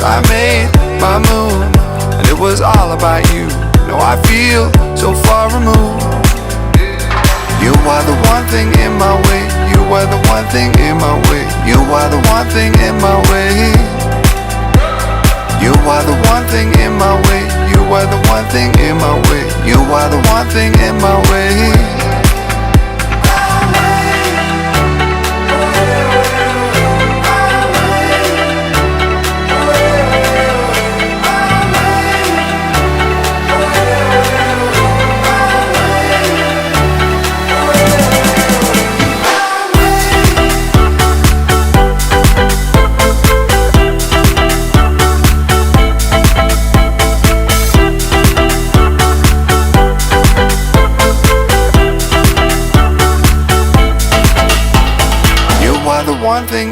I made my move, and it was all about you. Now I feel so far removed. You are the one thing in my way. You are the one thing in my way. You are the one thing in my way. You are the one thing in my way. You are the one thing in my way. You are the one thing in my way. One thing